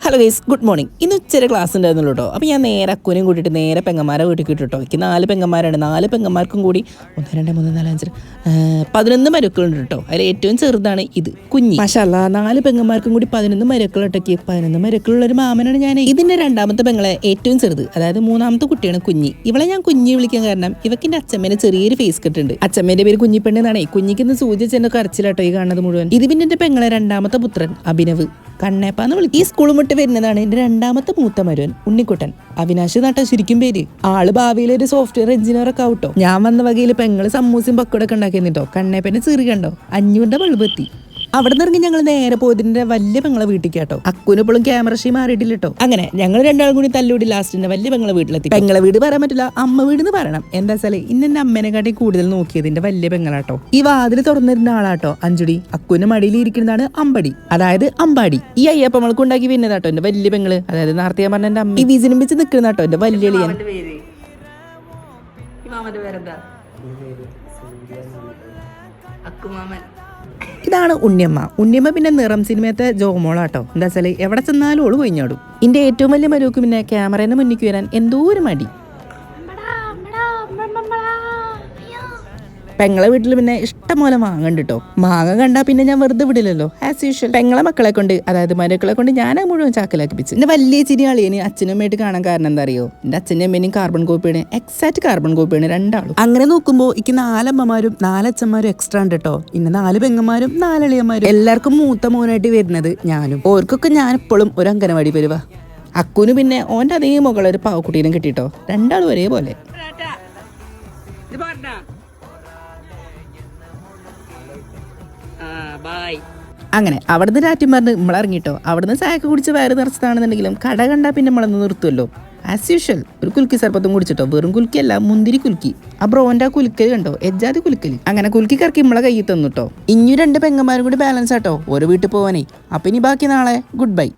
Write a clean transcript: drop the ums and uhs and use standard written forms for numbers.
Hello guys, good morning. ഇന്ന് ഉച്ചരെ class ഉണ്ടായിരുന്നുള്ളൂ കേട്ടോ. അപ്പോൾ ഞാൻ നേരെ അക്കുനെയും കൂട്ടിയിട്ട് നേരെ പെങ്ങന്മാരെ വീട്ടിൽ കിട്ടും. എനിക്ക് 4 പെങ്ങന്മാരാണ്. 4 പെങ്ങന്മാർക്കും കൂടി 1 2 3 4 5 11 മരുക്കളുണ്ട് കേട്ടോ. അതിൽ ഏറ്റവും ചെറുതാണ് ഇത് കുഞ്ഞി. മാഷാല്ലാ, 4 പെങ്ങന്മാർക്കും കൂടി 11 മരുക്കളൊട്ടേക്ക് 11 മരുക്കളുള്ള ഒരു മാമനാണ് ഞാൻ. ഇതിന്റെ രണ്ടാമത്തെ പെങ്ങളെ ഏറ്റവും ചെറുത്, അതായത് 3ാമത്തെ കുട്ടിയാണ് കുഞ്ഞി. ഇവളെ ഞാൻ കുഞ്ഞി വിളിക്കാൻ കാരണം ഇവക്കിന്റെ അച്ഛമ്മേനെ ചെറിയൊരു ഫേസ് കെട്ടുണ്ട്. അച്ഛമ്മേന്റെ പേര് കുഞ്ഞിപ്പെണ്ണ് എന്നാണ്. കുഞ്ഞിക്ക് സൂചി ചെന്ന കരച്ചിലാട്ടോ ഈ കാണുന്നത് മുഴുവൻ. ഇത് പിന്നെ എന്റെ പെങ്ങളെ രണ്ടാമത്തെ പുത്രൻ അഭിനവ് കണ്ണേപ്പാന്ന് വിളിക്കും. ഈ സ്കൂൾ വിട്ട് വരുന്നതാണ് എന്റെ രണ്ടാമത്തെ മൂത്ത മരുവൻ ഉണ്ണിക്കുട്ടൻ. അവിനാശ് നട്ട ശരിക്കും പേര്. ആള് ഭാവിയിൽ ഒരു സോഫ്റ്റ്വെയർ എഞ്ചിനീയർ ഒക്കെ ആവട്ടോ. ഞാൻ വന്ന വകയിൽ പെങ്ങള് സമൂസയും പക്കോടൊക്കെ ഉണ്ടാക്കിയെന്നിട്ടോ. കണ്ണേപ്പന്റെ ചെറി കണ്ടോ, 500 ബൾബ് എത്തി. അവിടെ നിന്ന് ഇറങ്ങി ഞങ്ങൾ നേരെ പോയതിന്റെ വലിയ പെങ്ങളെ വീട്ടിൽ കേട്ടോ. അക്കുന് ഇപ്പോഴും ക്യാമറ ഷീ മാറിയിട്ടില്ല കേട്ടോ. അങ്ങനെ ഞങ്ങൾ രണ്ടാളും കൂടി തല്ലൂടി ലാസ്റ്റിന്റെ വലിയ പെങ്ങളെ വീട്ടിലെത്തി. പെങ്ങളെ വീട് പറയാൻ പറ്റില്ല, അമ്മ വീട് എന്ന് പറയണം. എന്താ വെച്ചാൽ ഇന്നെ അമ്മേനെക്കാട്ടി കൂടുതൽ നോക്കിയതിന്റെ വലിയ പെങ്ങളാട്ടോ. ഈ വാതിൽ തുറന്നിരുന്ന ആളാട്ടോ അഞ്ചുടി. അക്കുന് മടിയിൽ ഇരിക്കുന്നതാണ് അമ്പടി, അതായത് അമ്പാടി. ഈ അയ്യപ്പമ്മൾക്ക് ഉണ്ടാക്കി പിന്നതാട്ടോ എന്റെ വലിയ പെങ്ങള്, അതായത് നേരത്തെ ഞാൻ പറഞ്ഞ എന്റെ അമ്മ. ഈ വിസിനിപ്പിച്ച് നിൽക്കുന്നതാട്ടോ എന്റെ വലിയ എളിയൻ. ഇതാണ് ഉണ്ണിയമ്മ. ഉണ്ണിയമ്മ പിന്നെ നിറം സിനിമയത്തെ ജോമോളാട്ടോ. എന്താ വെച്ചാൽ എവിടെ ചെന്നാലും ഓള് കൊഞ്ഞാടും. എന്റെ ഏറ്റവും വലിയ മരുവക്ക് പിന്നെ ക്യാമറേനെ മുന്നിക്ക് വരാൻ എന്തോ ഒരു മടി. പെങ്ങളെ വീട്ടിൽ പിന്നെ ഇഷ്ടംപോലെ മാങ്ങ ഉണ്ട് കേട്ടോ. മാങ്ങ കണ്ടാ പിന്നെ ഞാൻ വെറുതെ വിടില്ലല്ലോ. ആസ് യൂഷ്വൽ പെങ്ങളെ മക്കളെ കൊണ്ട്, അതായത് മരുക്കളെ കൊണ്ട് ഞാൻ മുഴുവൻ ചാക്കലാക്കിപ്പിച്ചു. എന്റെ വലിയ ചിരി ആളിയന് അച്ഛനും അമ്മയായിട്ട് കാണാൻ കാരണം എന്താ അറിയോ? എന്റെ അച്ഛനും അമ്മേനെയും കാർബൺ കോപ്പിയാണ്, എക്സാക്ട് കാർബൺ കോപ്പിയാണ് രണ്ടാളും. അങ്ങനെ നോക്കുമ്പോൾ എനിക്ക് 4 അമ്മമാരും 4 അച്ഛന്മാരും എക്സ്ട്രാ ഉണ്ട് കേട്ടോ. ഇന്ന് 4 പെങ്ങന്മാരും 4 എളിയന്മാരും. എല്ലാവർക്കും മൂത്ത മോനായിട്ട് വരുന്നത് ഞാനും. ഓർക്കൊക്കെ ഞാൻ എപ്പോഴും ഒരു അംഗനവാടി വരുവാ. അക്കുന് പിന്നെ ഓന്റെ അതേ മുകളിൽ ഒരു പാവക്കുട്ടീനും കിട്ടിട്ടോ. രണ്ടാളും ഒരേപോലെ. അങ്ങനെ അവിടുന്ന് രാറ്റും പറഞ്ഞ് നമ്മളിറങ്ങിട്ടോ. അവിടുന്ന് ചായക്ക് കുടിച്ച് വയറ് നിറച്ചതാണെന്നുണ്ടെങ്കിലും കട കണ്ടാൽ പിന്നെ നമ്മളൊന്ന് നിർത്തുമല്ലോ. ആസ് യൂഷ്വൽ ഒരു കുലുക്കി സർപ്പത്തും കുടിച്ചിട്ടോ. വെറും കുലുക്കിയല്ല, മുന്തിരി കുലുക്കി. ആ ബ്രോന്റെ ആ കുലുക്കൽ കണ്ടോ, എജ്ജാതി കുലുക്കൽ. അങ്ങനെ കുലുക്കി കറക്കി നമ്മളെ കയ്യിൽ തന്നുട്ടോ. ഇനി 2 പെങ്ങന്മാരും കൂടി ബാലൻസ് ആട്ടോ ഓരോ വീട്ടിൽ പോവാനേ. അപ്പൊ ഇനി ബാക്കി നാളെ ഗുഡ് ബൈ.